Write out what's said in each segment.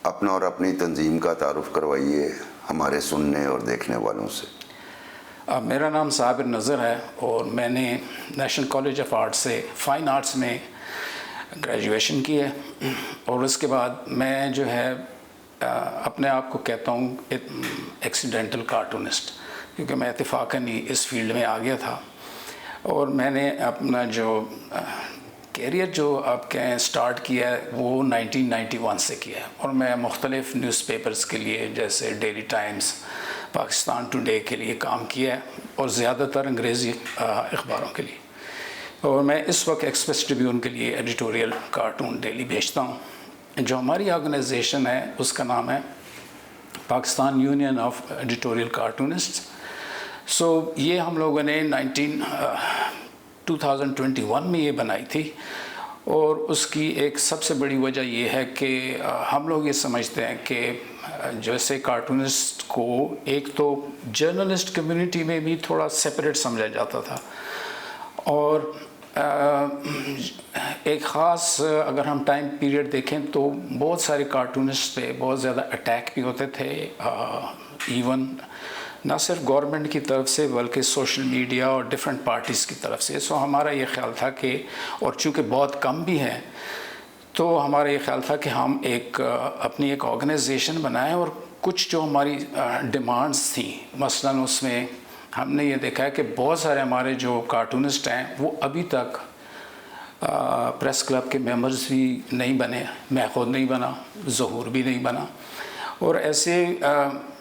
اپنا اور اپنی تنظیم کا تعارف کروائیے ہمارے سننے اور دیکھنے والوں سے۔ میرا نام صابر نظر ہے اور میں نے نیشنل کالج آف آرٹ سے فائن آرٹس میں گریجویشن کی ہے، اور اس کے بعد میں جو ہے اپنے آپ کو کہتا ہوں ایکسیڈنٹل کارٹونسٹ، کیونکہ میں اتفاقاً ہی اس فیلڈ میں آ گیا تھا، اور میں نے اپنا جو کیریئر جو آپ کہیں سٹارٹ کیا ہے وہ 1991 سے کیا ہے، اور میں مختلف نیوز پیپرز کے لیے جیسے ڈیلی ٹائمز، پاکستان ٹوڈے کے لیے کام کیا ہے، اور زیادہ تر انگریزی اخباروں کے لیے، اور میں اس وقت ایکسپریس ٹریبیون کے لیے ایڈیٹوریل کارٹون ڈیلی بھیجتا ہوں۔ جو ہماری آرگنائزیشن ہے اس کا نام ہے Pakistan union of editorial cartoonist. یہ ہم لوگوں نے 2021 میں یہ بنائی تھی، اور اس کی ایک سب سے بڑی وجہ یہ ہے کہ ہم لوگ یہ سمجھتے ہیں کہ جیسے کارٹونسٹ کو ایک تو جرنلسٹ کمیونٹی میں بھی تھوڑا سپریٹ سمجھا جاتا تھا، اور ایک خاص اگر ہم ٹائم پیریڈ دیکھیں تو بہت سارے کارٹونسٹ پہ بہت زیادہ اٹیک بھی ہوتے تھے، ایون نہ صرف گورنمنٹ کی طرف سے بلکہ سوشل میڈیا اور ڈیفرنٹ پارٹیز کی طرف سے۔ ہمارا یہ خیال تھا کہ، اور چونکہ بہت کم بھی ہیں، تو ہمارا یہ خیال تھا کہ ہم اپنی ایک آرگنائزیشن بنائیں، اور کچھ جو ہماری ڈیمانڈز تھیں، مثلاً اس میں ہم نے یہ دیکھا ہے کہ بہت سارے ہمارے جو کارٹونسٹ ہیں وہ ابھی تک پریس کلب کے ممبرز بھی نہیں بنے، میں خود نہیں بنا، ظہور بھی نہیں بنا، اور ایسے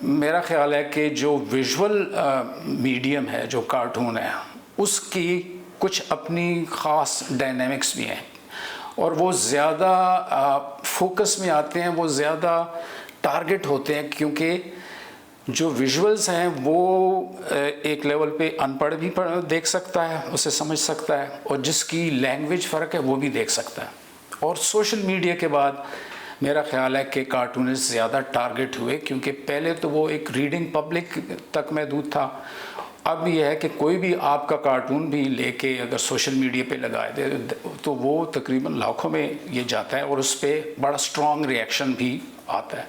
میرا خیال ہے کہ جو ویژول میڈیم ہے، جو کارٹون ہے، اس کی کچھ اپنی خاص ڈائنامکس بھی ہیں، اور وہ زیادہ فوکس میں آتے ہیں، وہ زیادہ ٹارگٹ ہوتے ہیں، کیونکہ جو ویژولز ہیں وہ ایک لیول پہ ان پڑھ بھی دیکھ سکتا ہے، اسے سمجھ سکتا ہے، اور جس کی لینگویج فرق ہے وہ بھی دیکھ سکتا ہے۔ اور سوشل میڈیا کے بعد میرا خیال ہے کہ کارٹونسٹ زیادہ ٹارگٹ ہوئے، کیونکہ پہلے تو وہ ایک ریڈنگ پبلک تک محدود تھا، اب یہ ہے کہ کوئی بھی آپ کا کارٹون بھی لے کے اگر سوشل میڈیا پہ لگائے دے تو وہ تقریباً لاکھوں میں یہ جاتا ہے، اور اس پہ بڑا اسٹرانگ ریئیکشن بھی آتا ہے۔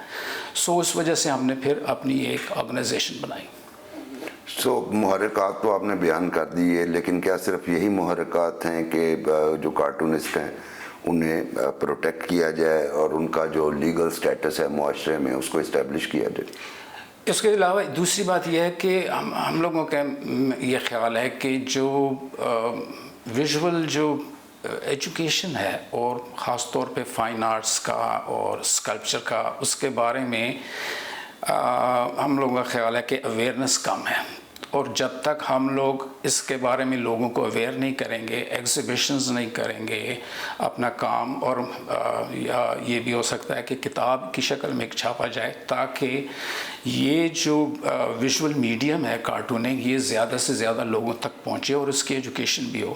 اس وجہ سے ہم نے پھر اپنی ایک آرگنائزیشن بنائی۔ محرکات تو آپ نے بیان کر دی ہے، لیکن کیا صرف یہی محرکات ہیں کہ جو کارٹونسٹ ہیں انہیں پروٹیکٹ کیا جائے اور ان کا جو لیگل سٹیٹس ہے معاشرے میں اس کو اسٹیبلش کیا جائے؟ اس کے علاوہ دوسری بات یہ ہے کہ ہم لوگوں کا یہ خیال ہے کہ جو ویژول جو ایجوکیشن ہے، اور خاص طور پہ فائن آرٹس کا اور اسکلپچر کا، اس کے بارے میں ہم لوگوں کا خیال ہے کہ اویئرنیس کم ہے، اور جب تک ہم لوگ اس کے بارے میں لوگوں کو اویئر نہیں کریں گے، ایگزیبیشنز نہیں کریں گے اپنا کام، اور یا یہ بھی ہو سکتا ہے کہ کتاب کی شکل میں چھاپا جائے، تاکہ یہ جو ویژول میڈیم ہے کارٹوننگ، یہ زیادہ سے زیادہ لوگوں تک پہنچے اور اس کی ایجوکیشن بھی ہو۔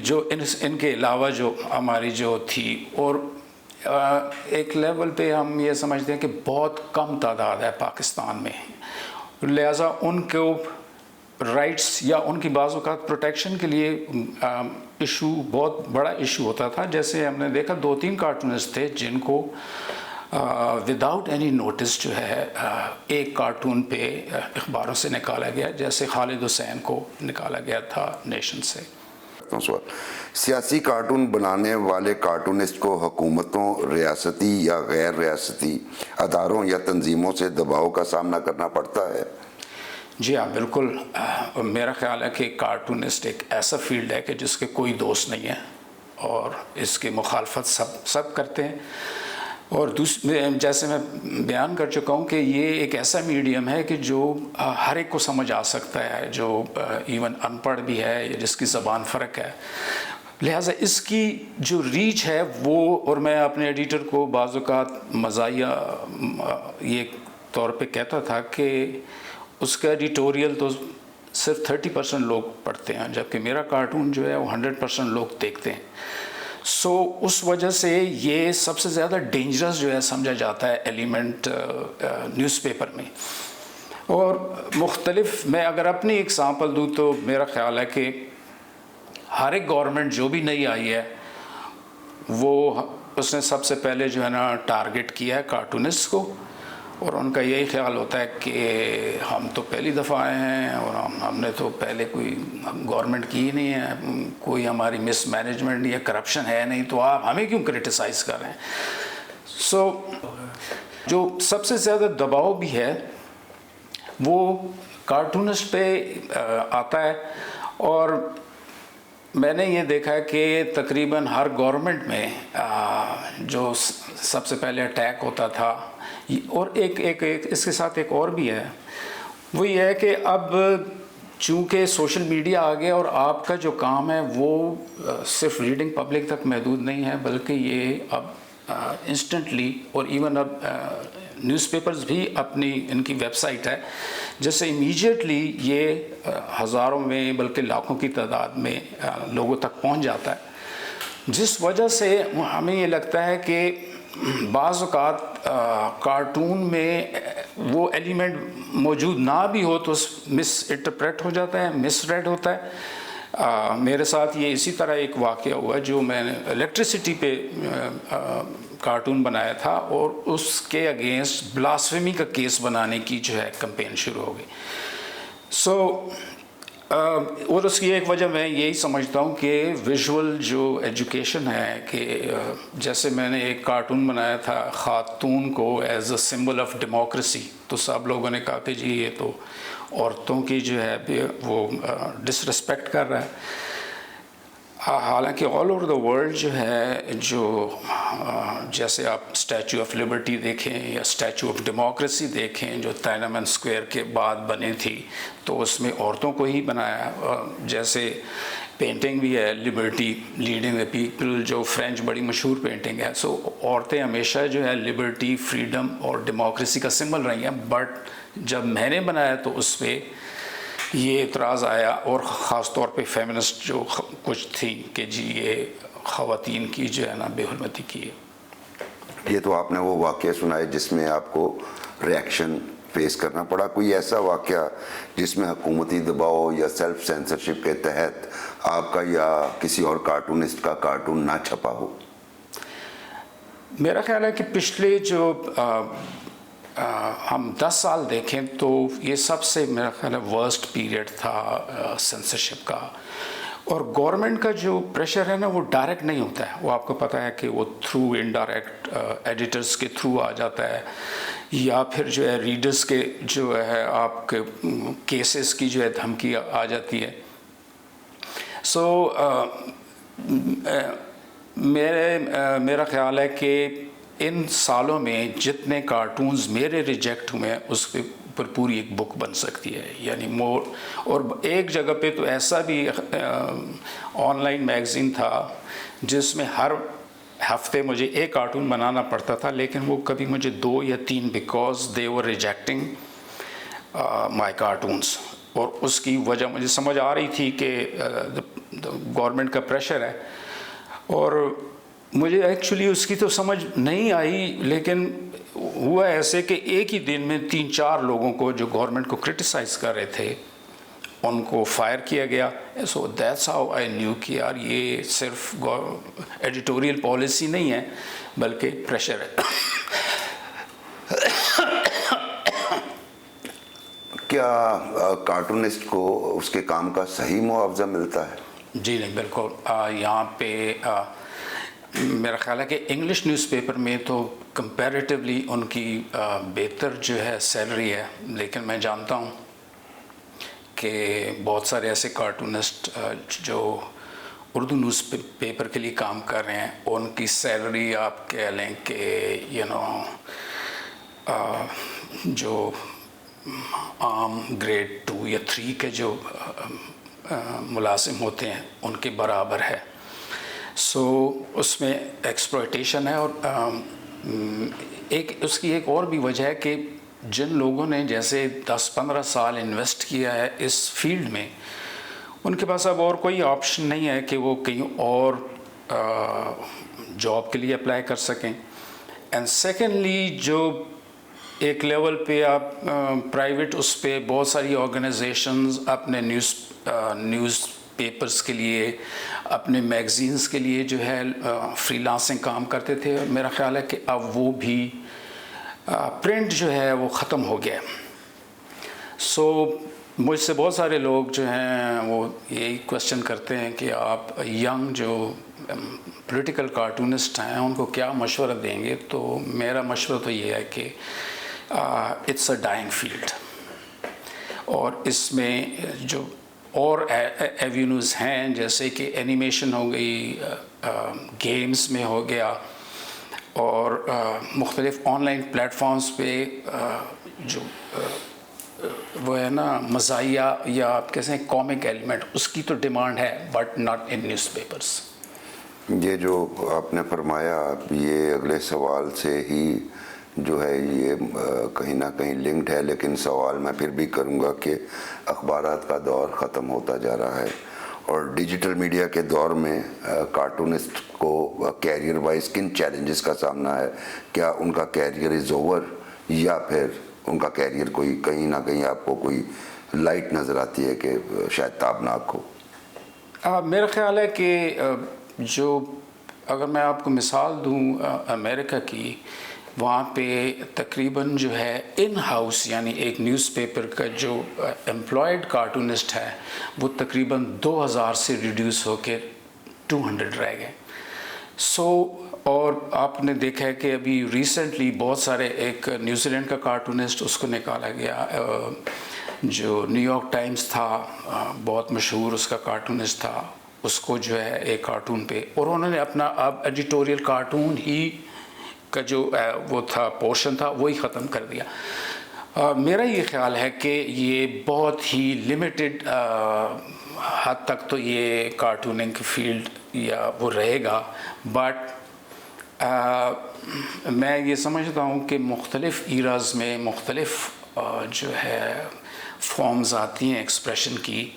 جو ان کے علاوہ جو ہماری جو تھی، اور ایک لیول پہ ہم یہ سمجھتے ہیں کہ بہت کم تعداد ہے پاکستان میں، لہٰذا ان کو رائٹس یا ان کی بعض اوقات پروٹیکشن کے لیے ایشو، بہت بڑا ایشو ہوتا تھا۔ جیسے ہم نے دیکھا 2-3 کارٹونسٹ تھے جن کو وداؤٹ اینی نوٹس جو ہے ایک کارٹون پہ اخباروں سے نکالا گیا، جیسے خالد حسین کو نکالا گیا تھا نیشن سے۔ سیاسی کارٹون بنانے والے کارٹونسٹ کو حکومتوں، ریاستی یا غیر ریاستی اداروں یا تنظیموں سے دباؤ کا سامنا کرنا پڑتا ہے؟ جی ہاں، بالکل۔ میرا خیال ہے کہ کارٹونسٹ ایک ایسا فیلڈ ہے کہ جس کے کوئی دوست نہیں ہے، اور اس کی مخالفت سب کرتے ہیں، اور جیسے میں بیان کر چکا ہوں کہ یہ ایک ایسا میڈیم ہے کہ جو ہر ایک کو سمجھ آ سکتا ہے، جو ایون ان پڑھ بھی ہے یا جس کی زبان فرق ہے، لہٰذا اس کی جو ریچ ہے وہ، اور میں اپنے ایڈیٹر کو بعض اوقات مزاحیہ یہ طور پہ کہتا تھا کہ اس کا ایڈیٹوریل تو صرف 30% لوگ پڑھتے ہیں، جبکہ میرا کارٹون جو ہے وہ 100% لوگ دیکھتے ہیں۔ اس وجہ سے یہ سب سے زیادہ ڈینجرس جو ہے سمجھا جاتا ہے ایلیمنٹ نیوز پیپر میں، اور مختلف، میں اگر اپنی ایگزامپل دوں تو میرا خیال ہے کہ ہر ایک گورنمنٹ جو بھی نئی آئی ہے وہ اس نے سب سے پہلے جو ہے نا ٹارگٹ کیا ہے کارٹونسٹ کو، اور ان کا یہی خیال ہوتا ہے کہ ہم تو پہلی دفعہ آئے ہیں اور ہم نے تو پہلے کوئی گورنمنٹ کی ہی نہیں ہے، کوئی ہماری مس مینجمنٹ یا کرپشن ہے نہیں، تو آپ ہمیں کیوں کرٹیسائز کر رہے ہیں. سو جو سب سے زیادہ دباؤ بھی ہے وہ کارٹونسٹ پہ آتا ہے. اور میں نے یہ دیکھا ہے کہ تقریباً ہر گورنمنٹ میں جو سب سے پہلے اٹیک ہوتا تھا، اور ایک اس کے ساتھ ایک اور بھی ہے، وہ یہ ہے کہ اب چونکہ سوشل میڈیا آ گیا اور آپ کا جو کام ہے وہ صرف ریڈنگ پبلک تک محدود نہیں ہے، بلکہ یہ اب انسٹنٹلی، اور ایون اب نیوز پیپرز بھی اپنی ان کی ویب سائٹ ہے جس سے امیجیٹلی یہ ہزاروں میں بلکہ لاکھوں کی تعداد میں لوگوں تک پہنچ جاتا ہے، جس وجہ سے ہمیں یہ لگتا ہے کہ بعض اوقات کارٹون میں وہ ایلیمنٹ موجود نہ بھی ہو تو مس انٹرپریٹ ہو جاتا ہے، مس ریڈ ہوتا ہے. میرے ساتھ یہ اسی طرح ایک واقعہ ہوا جو میں نے الیکٹریسٹی پہ کارٹون بنایا تھا، اور اس کے اگینسٹ بلاسفیمی کا کیس بنانے کی جو ہے کمپین شروع ہو گئی. اور اس کی ایک وجہ میں یہی سمجھتا ہوں کہ ویژول جو ایجوکیشن ہے، کہ جیسے میں نے ایک کارٹون بنایا تھا خاتون کو as a symbol of democracy, تو سب لوگوں نے کہا کہ جی یہ تو عورتوں کی جو ہے وہ ڈس رسپیکٹ کر رہا ہے. حالانکہ آل اوور دا ورلڈ جو ہے، جو جیسے آپ اسٹیچو آف لبرٹی دیکھیں یا اسٹیچو آف ڈیموکریسی دیکھیں جو تائنامن اسکوائر کے بعد بنی تھی، تو اس میں عورتوں کو ہی بنایا. جیسے پینٹنگ بھی ہے لبرٹی لیڈنگ دا پیپل، جو فرینچ بڑی مشہور پینٹنگ ہے. سو عورتیں ہمیشہ جو ہے لبرٹی، فریڈم اور ڈیموکریسی کا سمبل رہی ہیں، بٹ جب میں نے بنایا تو اس پہ یہ اعتراض آیا، اور خاص طور پہ فیمنسٹ جو کچھ تھی کہ جی یہ خواتین کی جو ہے نا بے حرمتی کی ہے. یہ تو آپ نے وہ واقعہ سنا ہے جس میں آپ کو ریئیکشن فیس کرنا پڑا. کوئی ایسا واقعہ جس میں حکومتی دباؤ یا سیلف سینسرشپ کے تحت آپ کا یا کسی اور کارٹونسٹ کا کارٹون نہ چھپا ہو؟ میرا خیال ہے کہ پچھلے جو ہم 10 سال دیکھیں تو یہ سب سے میرا خیال ہے ورسٹ پیریڈ تھا سینسرشپ کا. اور گورنمنٹ کا جو پریشر ہے نا وہ ڈائریکٹ نہیں ہوتا ہے، وہ آپ کو پتہ ہے کہ وہ تھرو انڈائریکٹ ایڈیٹرز کے تھرو آ جاتا ہے، یا پھر جو ہے ریڈرز کے جو ہے آپ کے کیسز کی جو ہے دھمکی آ جاتی ہے. سو میرا خیال ہے کہ ان سالوں میں جتنے کارٹونز میرے ریجیکٹ ہوئے ہیں اس کے پر پوری ایک بک بن سکتی ہے، یعنی مور. اور ایک جگہ پہ تو ایسا بھی آن لائن میگزین تھا جس میں ہر ہفتے مجھے ایک کارٹون بنانا پڑتا تھا، لیکن وہ کبھی مجھے 2 یا 3 because they were rejecting my cartoons. اور اس کی وجہ مجھے سمجھ آ رہی تھی کہ گورنمنٹ کا پریشر ہے، اور مجھے ایکچولی اس کی تو سمجھ نہیں آئی. لیکن ہوا ایسے کہ ایک ہی دن میں 3-4 لوگوں کو جو گورنمنٹ کو کرٹیسائز کر رہے تھے ان کو فائر کیا گیا. So that's how I knew کہ یار یہ صرف ایڈیٹوریل پالیسی نہیں ہے بلکہ پریشر ہے. کیا کارٹونسٹ کو اس کے کام کا صحیح معاوضہ ملتا ہے؟ جی نہیں، بالکل. یہاں پہ میرا خیال ہے کہ انگلش نیوز پیپر میں تو کمپیریٹیولی ان کی بہتر جو ہے سیلری ہے، لیکن میں جانتا ہوں کہ بہت سارے ایسے کارٹونسٹ جو اردو نیوز پیپر کے لیے کام کر رہے ہیں ان کی سیلری آپ کہہ لیں کہ جو عام گریڈ 2 یا 3 کے جو ملازم ہوتے ہیں ان کے برابر ہے. سو اس میں ایکسپلوئٹیشن ہے. اور اس کی ایک اور بھی وجہ ہے کہ جن لوگوں نے جیسے 10-15 سال انویسٹ کیا ہے اس فیلڈ میں، ان کے پاس اب اور کوئی آپشن نہیں ہے کہ وہ کہیں اور جاب کے لیے اپلائی کر سکیں. اینڈ سیکنڈلی جو ایک لیول پہ آپ پرائیویٹ اس پہ بہت ساری آرگنائزیشنز اپنے نیوز پیپرز کے لیے اپنے میگزینز کے لیے جو ہے فری لانسنگ کام کرتے تھے. میرا خیال ہے کہ اب وہ بھی پرنٹ جو ہے وہ ختم ہو گیا. سو مجھ سے بہت سارے لوگ جو ہیں وہ یہی کوشچن کرتے ہیں کہ آپ ینگ جو پولیٹیکل کارٹونسٹ ہیں ان کو کیا مشورہ دیں گے. تو میرا مشورہ تو یہ ہے کہ اٹس اے ڈائنگ فیلڈ, اور اس میں جو اور ایوینیوز ہیں جیسے کہ اینیمیشن ہو گئی, گیمز میں ہو گیا, اور مختلف آن لائن پلیٹفارمز پہ جو وہ ہے نا مزاحیہ یا آپ کیسے کامک ایلیمنٹ, اس کی تو ڈیمانڈ ہے but not in news papers. یہ جو آپ نے فرمایا یہ اگلے سوال سے ہی جو ہے یہ کہیں نہ کہیں لنکڈ ہے, لیکن سوال میں پھر بھی کروں گا کہ اخبارات کا دور ختم ہوتا جا رہا ہے اور ڈیجیٹل میڈیا کے دور میں کارٹونسٹ کو کیریئر وائز کن چیلنجز کا سامنا ہے؟ کیا ان کا کیریئر از اوور یا پھر ان کا کیریئر کوئی کہیں نہ کہیں آپ کو کوئی لائٹ نظر آتی ہے کہ شاید تابناک ہو؟ میرا خیال ہے کہ جو اگر میں آپ کو مثال دوں امریکہ کی, وہاں پہ تقریباً جو ہے ان ہاؤس یعنی ایک نیوز پیپر کا جو امپلائڈ کارٹونسٹ ہے وہ تقریباً 2000 سے ریڈیوس ہو کے 200 رہ گئے. اور آپ نے دیکھا ہے کہ ابھی ریسنٹلی بہت سارے, ایک نیوزی لینڈ کا کارٹونسٹ اس کو نکالا گیا, جو نیو یارک ٹائمز تھا بہت مشہور اس کا کارٹونسٹ تھا, اس کو جو ہے ایک کارٹون پہ, اور انہوں نے اپنا اب ایڈیٹوریل کارٹون ہی کا جو وہ تھا پورشن تھا وہی ختم کر دیا. میرا یہ خیال ہے کہ یہ بہت ہی لمیٹڈ حد تک تو یہ کارٹوننگ کی فیلڈ یا وہ رہے گا, بٹ میں یہ سمجھتا ہوں کہ مختلف ایراز میں مختلف جو ہے فارمز آتی ہیں ایکسپریشن کی.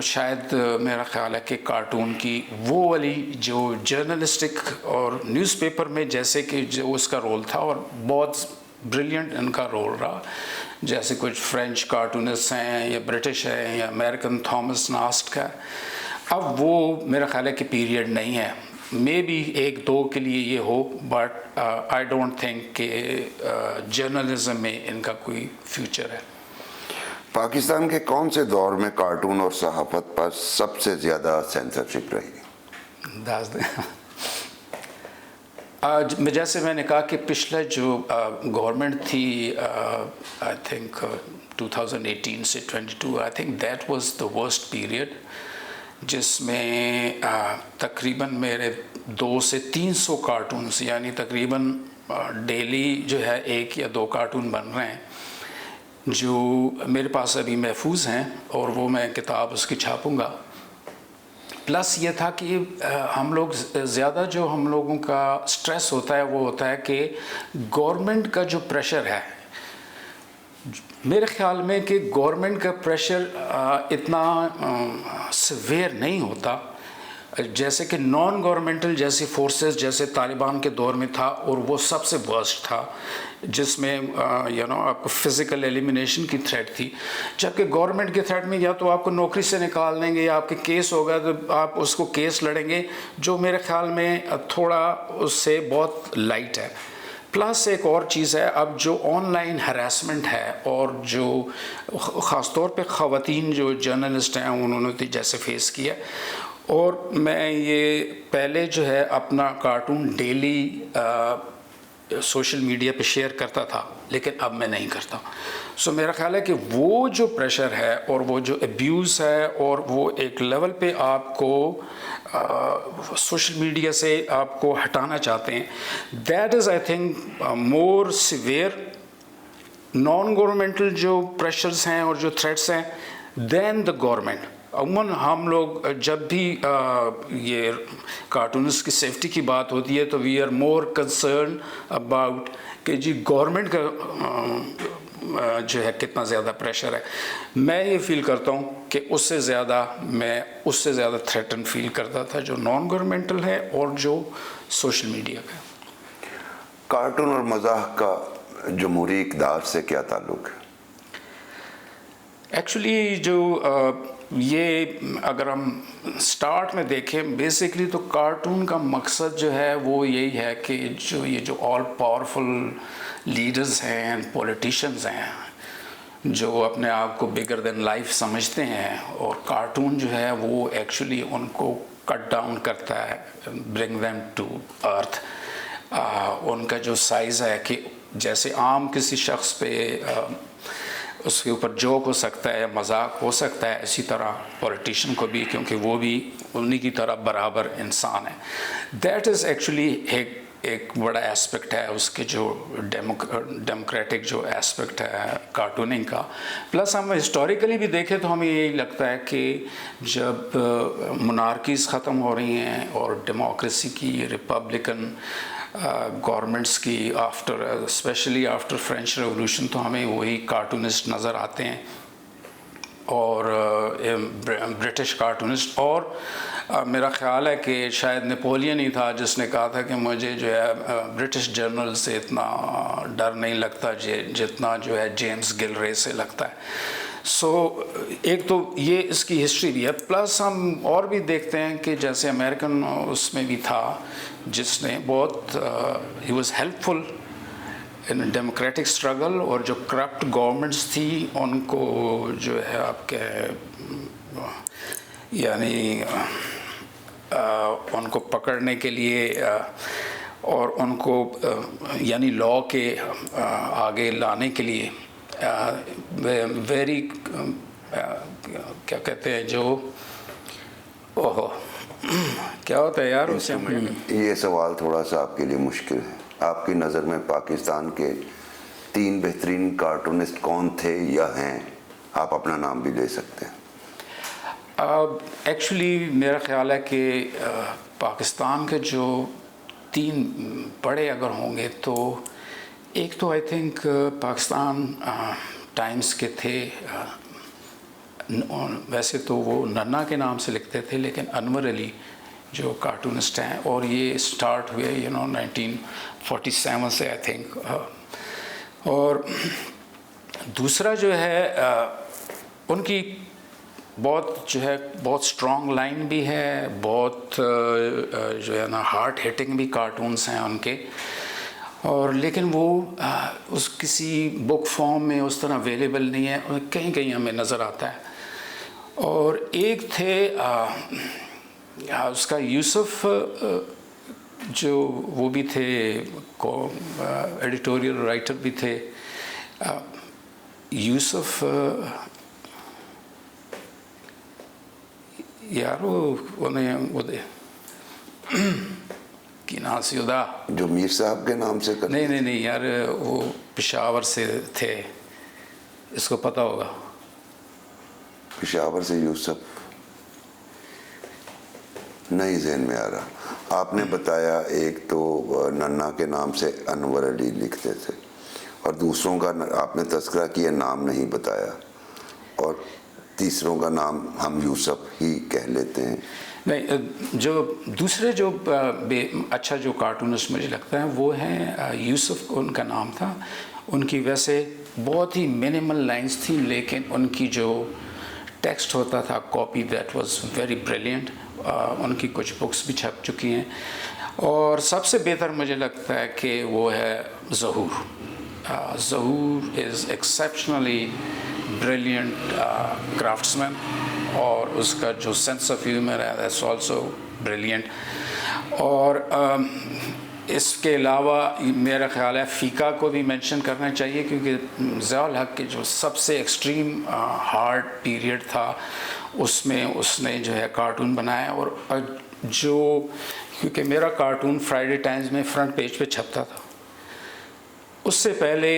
شاید میرا خیال ہے کہ کارٹون کی وہ والی جو جرنلسٹک اور نیوز پیپر میں جیسے کہ جو اس کا رول تھا اور بہت بریلینٹ ان کا رول رہا, جیسے کچھ فرینچ کارٹونسٹ ہیں یا برٹش ہیں یا امریکن تھامس ناسٹ کا, اب وہ میرا خیال ہے کہ پیریڈ نہیں ہے. مے بی ایک دو کے لیے یہ ہو, بٹ آئی ڈونٹ تھنک کہ جرنلزم میں ان کا کوئی فیوچر ہے. پاکستان کے کون سے دور میں کارٹون اور صحافت پر سب سے زیادہ سینسرشپ رہی؟ جیسے میں نے کہا کہ پچھلا جو گورنمنٹ تھی آئی تھنک 2018 سے 22, I think that was the worst period, جس میں تقریباً میرے 200 سے 300 کارٹونز یعنی تقریباً ڈیلی جو ہے 1 یا 2 کارٹون بن رہے ہیں جو میرے پاس ابھی محفوظ ہیں, اور وہ میں کتاب اس کی چھاپوں گا. پلس یہ تھا کہ ہم لوگ زیادہ جو ہم لوگوں کا سٹریس ہوتا ہے وہ ہوتا ہے کہ گورنمنٹ کا جو پریشر ہے, میرے خیال میں کہ گورنمنٹ کا پریشر اتنا سویئر نہیں ہوتا جیسے کہ نان گورنمنٹل جیسی فورسز جیسے طالبان کے دور میں تھا, اور وہ سب سے ورسٹ تھا جس میں آپ کو فزیکل ایلیمینیشن کی تھریٹ تھی, جبکہ گورنمنٹ کے تھریٹ میں یا تو آپ کو نوکری سے نکال دیں گے یا آپ کے کیس ہوگا تو آپ اس کو کیس لڑیں گے, جو میرے خیال میں تھوڑا اس سے بہت لائٹ ہے. پلس ایک اور چیز ہے, اب جو آن لائن ہراسمنٹ ہے اور جو خاص طور پہ خواتین جو جرنلسٹ ہیں انہوں نے جیسے فیس کیا, اور میں یہ پہلے جو ہے اپنا کارٹون ڈیلی سوشل میڈیا پہ شیئر کرتا تھا, لیکن اب میں نہیں کرتا. سو میرا خیال ہے کہ وہ جو پریشر ہے اور وہ جو ابیوز ہے اور وہ ایک لیول پہ آپ کو سوشل میڈیا سے آپ کو ہٹانا چاہتے ہیں, that is I think more severe naan governmental جو پریشرز ہیں اور جو تھریٹس ہیں دین دا گورنمنٹ. عموماً ہم لوگ جب بھی یہ کارٹونس کی سیفٹی کی بات ہوتی ہے تو we are more concern about کہ جی گورنمنٹ کا جو ہے کتنا زیادہ پریشر ہے. میں یہ فیل کرتا ہوں کہ اس سے زیادہ تھریٹن فیل کرتا تھا جو نان گورنمنٹل ہے اور جو سوشل میڈیا کا. کارٹون اور مزاح کا جمہوری اقدار سے کیا تعلق ہے؟ ایکچولی جو یہ اگر ہم سٹارٹ میں دیکھیں بیسکلی تو کارٹون کا مقصد جو ہے وہ یہی ہے کہ جو آل پاورفل لیڈرز ہیں پولیٹیشنز ہیں جو اپنے آپ کو بگر دین لائف سمجھتے ہیں، اور کارٹون جو ہے وہ ایکچولی ان کو کٹ ڈاؤن کرتا ہے، برنگ دیم ٹو ارتھ. ان کا جو سائز ہے کہ جیسے عام کسی شخص پہ اس کے اوپر جوک ہو سکتا ہے، مذاق ہو سکتا ہے، اسی طرح پولیٹیشین کو بھی، کیونکہ وہ بھی انہی کی طرح برابر انسان ہے. دیٹ از ایکچولی ایک بڑا اسپیکٹ ہے اس کے جو ڈیموکریٹک جو اسپیکٹ ہے کارٹوننگ کا. پلس ہم ہسٹوریکلی بھی دیکھیں تو ہمیں یہی لگتا ہے کہ جب مونارکیز ختم ہو رہی ہیں اور ڈیموکریسی کی، ریپبلکن گورنمنٹس کی after especially after French revolution, تو ہمیں وہی کارٹونسٹ نظر آتے ہیں، اور برٹش کارٹونسٹ. اور میرا خیال ہے کہ شاید نیپولین ہی تھا جس نے کہا تھا کہ مجھے جو ہے برٹش جرنل سے اتنا ڈر نہیں لگتا جتنا جو ہے جیمز گل رے سے لگتا ہے. سو ایک تو یہ اس کی ہسٹری بھی ہے. پلس ہم اور بھی دیکھتے ہیں کہ جیسے امریکن اس میں بھی تھا جس نے بہت ہی was helpful in democratic struggle, اور جو کرپٹ گورنمنٹس تھی ان کو جو ہے آپ کے یعنی ان کو پکڑنے کے لیے اور ان کو یعنی لا کے آگے لانے کے لیے ویری کیا کہتے ہیں جو اوہو کیا ہوتا ہے یار اسے. یہ سوال تھوڑا سا آپ کے لیے مشکل ہے. آپ کی نظر میں پاکستان کے 3 بہترین کارٹونسٹ کون تھے یا ہیں؟ آپ اپنا نام بھی لے سکتے ہیں. ایکچولی میرا خیال ہے کہ پاکستان کے جو 3 بڑے اگر ہوں گے تو ایک تو آئی تھنک پاکستان ٹائمز کے تھے، ویسے تو وہ ننا کے نام سے لکھتے تھے لیکن انور علی جو کارٹونسٹ ہیں، اور یہ سٹارٹ ہوئے 1947 سے آئی تھنک. اور دوسرا جو ہے ان کی بہت اسٹرانگ لائن بھی ہے، بہت جو ہے نا ہارٹ ہٹنگ بھی کارٹونس ہیں ان کے، اور لیکن وہ اس کسی بک فارم میں اس طرح اویلیبل نہیں ہے، کہیں کہیں ہمیں نظر آتا ہے. اور ایک تھے اس کا یوسف جو وہ بھی تھے ایڈیٹوریل رائٹر بھی تھے، یوسف یار وہ کی نام سے ادا جو میر صاحب کے نام سے کرتے نہیں یار وہ پشاور سے تھے، اس کو پتہ ہوگا. پشاور سے یوسف نہیں ذہن میں آ رہا. آپ نے بتایا ایک تو ننا کے نام سے انور علی لکھتے تھے، اور دوسروں کا آپ نے تذکرہ کیا نام نہیں بتایا، اور تیسروں کا نام ہم یوسف ہی کہہ لیتے ہیں. نہیں، جو دوسرے جو اچھا جو کارٹونسٹ مجھے لگتا ہے وہ ہیں یوسف، ان کا نام تھا. ان کی ویسے بہت ہی منیمل لائنز تھیں لیکن ان کی جو ٹیکسٹ ہوتا تھا copy that was very brilliant. ان کی کچھ بکس بھی چھپ چکی ہیں، اور سب سے بہتر مجھے لگتا ہے کہ وہ ہے ظہور. ظہور از ایکسیپشنلی بریلینٹ کرافٹسمین، اور اس کا جو سینس آف ہیومر ہے دیٹس آلسو بریلینٹ. اور اس کے علاوہ میرا خیال ہے فیقہ کو بھی مینشن کرنا چاہیے، کیونکہ ضیاء الحق کے جو سب سے ایکسٹریم ہارڈ پیریڈ تھا اس میں اس نے جو ہے کارٹون بنایا. اور جو کیونکہ میرا کارٹون فرائیڈے ٹائمز میں فرنٹ پیج پہ چھپتا تھا، اس سے پہلے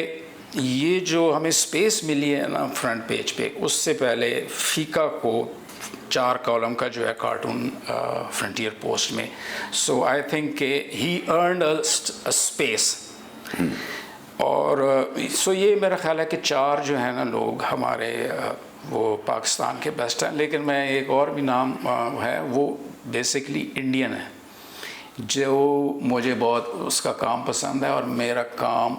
یہ جو ہمیں سپیس ملی ہے نا فرنٹ پیج پہ، اس سے پہلے فیقہ کو 4 کالم کا جو ہے کارٹون فرنٹیئر پوسٹ میں. سو آئی تھنک کہ ہی ارنڈ اے اسپیس. اور سو یہ میرا خیال ہے کہ 4 جو ہیں نا لوگ ہمارے وہ پاکستان کے بیسٹ ہیں. لیکن میں ایک اور بھی نام ہے، وہ بیسکلی انڈین ہے، جو مجھے بہت اس کا کام پسند ہے، اور میرا کام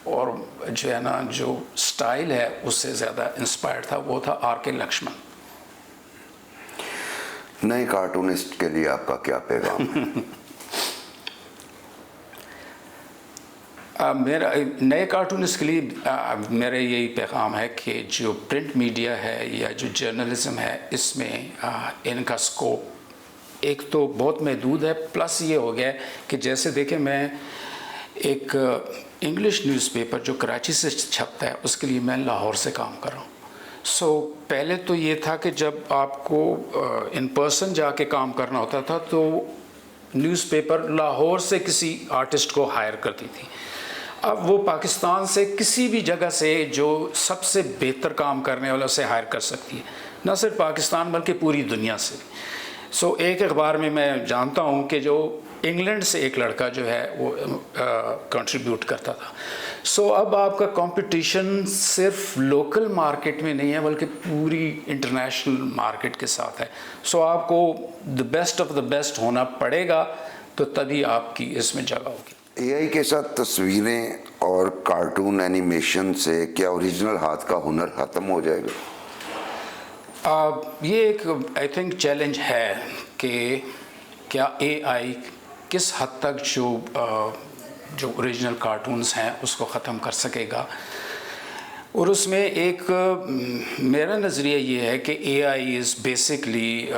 اور جو ہے نا جو سٹائل ہے اس سے زیادہ انسپائرڈ تھا، وہ تھا آر کے لکشمن. نئے کارٹونسٹ کے لیے آپ کا کیا پیغام ہے؟ میرا نئے کارٹونسٹ کے لیے میرا یہی پیغام ہے کہ جو پرنٹ میڈیا ہے یا جو جرنلزم ہے اس میں ان کا سکوپ ایک تو بہت محدود ہے، پلس یہ ہو گیا ہے کہ جیسے دیکھیں میں ایک انگلش نیوز پیپر جو کراچی سے چھپتا ہے اس کے لیے میں لاہور سے کام کر رہا ہوں. سو پہلے تو یہ تھا کہ جب آپ کو ان پرسن جا کے کام کرنا ہوتا تھا تو نیوز پیپر لاہور سے کسی آرٹسٹ کو ہائر کرتی تھی. اب وہ پاکستان سے کسی بھی جگہ سے جو سب سے بہتر کام کرنے والا اسے ہائر کر سکتی ہے، نہ صرف پاکستان بلکہ پوری دنیا سے. سو ایک اخبار میں جانتا ہوں کہ جو انگلینڈ سے ایک لڑکا جو ہے وہ کنٹریبیوٹ کرتا تھا. سو اب آپ کا کمپٹیشن صرف لوکل مارکیٹ میں نہیں ہے بلکہ پوری انٹرنیشنل مارکیٹ کے ساتھ ہے. سو آپ کو the best of the best ہونا پڑے گا تو تبھی آپ کی اس میں جگہ ہوگی. اے آئی کے ساتھ تصویریں اور کارٹون اینیمیشن سے کیا اوریجنل ہاتھ کا ہنر ختم ہو جائے گا؟ یہ ایک آئی تھنک چیلنج ہے کہ کیا اے آئی کس حد تک جو اوریجنل کارٹونز ہیں اس کو ختم کر سکے گا. اور اس میں ایک میرا نظریہ یہ ہے کہ اے آئی از بیسکلی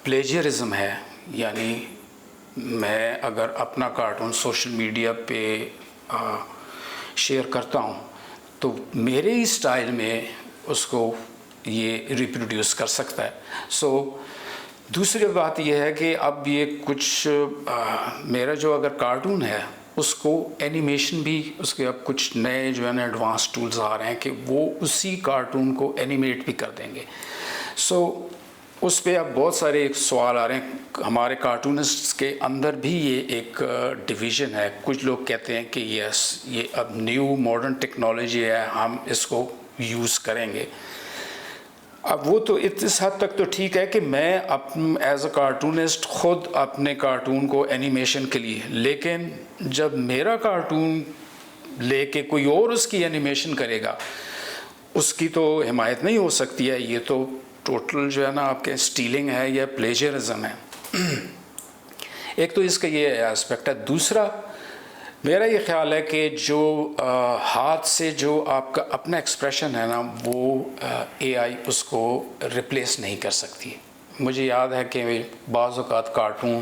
پلیجرزم ہے. یعنی میں اگر اپنا کارٹون سوشل میڈیا پہ شیئر کرتا ہوں تو میرے ہی اسٹائل میں اس کو یہ ریپروڈیوس کر سکتا ہے. سو دوسری بات یہ ہے کہ اب یہ کچھ میرا جو اگر کارٹون ہے اس کو اینیمیشن بھی اس کے اب کچھ نئے جو ہے نا ایڈوانس ٹولز آ رہے ہیں کہ وہ اسی کارٹون کو اینیمیٹ بھی کر دیں گے. سو اس پہ اب بہت سارے سوال آ رہے ہیں. ہمارے کارٹونسٹس کے اندر بھی یہ ایک ڈویژن ہے. کچھ لوگ کہتے ہیں کہ یس یہ اب نیو ماڈرن ٹیکنالوجی ہے، ہم اس کو یوز کریں گے. اب وہ تو اس حد تک تو ٹھیک ہے کہ میں ایز اے کارٹونسٹ خود اپنے کارٹون کو اینیمیشن کے لیے، لیکن جب میرا کارٹون لے کے کوئی اور اس کی اینیمیشن کرے گا اس کی تو حمایت نہیں ہو سکتی ہے. یہ تو ٹوٹل جو ہے نا آپ کے اسٹیلنگ ہے یا پلیجرزم ہے. ایک تو اس کا یہ اسپیکٹ ہے. دوسرا میرا یہ خیال ہے کہ جو ہاتھ سے جو آپ کا اپنا ایکسپریشن ہے نا وہ اے آئی اس کو ریپلیس نہیں کر سکتی. مجھے یاد ہے کہ بعض اوقات کارٹون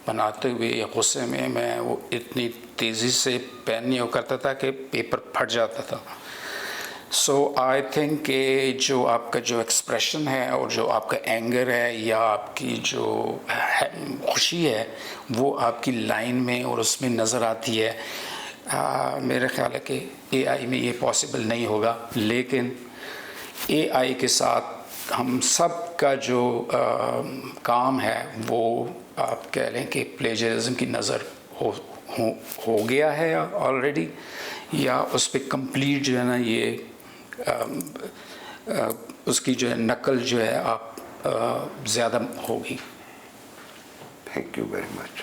بناتے ہوئے یا غصے میں وہ اتنی تیزی سے پین نہیں ہو کرتا تھا کہ پیپر پھٹ جاتا تھا. سو آئی تھنک کہ جو آپ کا جو ایکسپریشن ہے اور جو آپ کا اینگر ہے یا آپ کی جو خوشی ہے وہ آپ کی لائن میں اور اس میں نظر آتی ہے. میرا خیال ہے کہ اے آئی میں یہ پاسبل نہیں ہوگا. لیکن اے آئی کے ساتھ ہم سب کا جو کام ہے وہ آپ کہہ لیں کہ پلیجرزم کی نظر ہو گیا ہے آلریڈی، یا اس پہ کمپلیٹ جو ہے نا یہ اس کی جو ہے نقل جو ہے آپ زیادہ ہوگی. Thank you very much.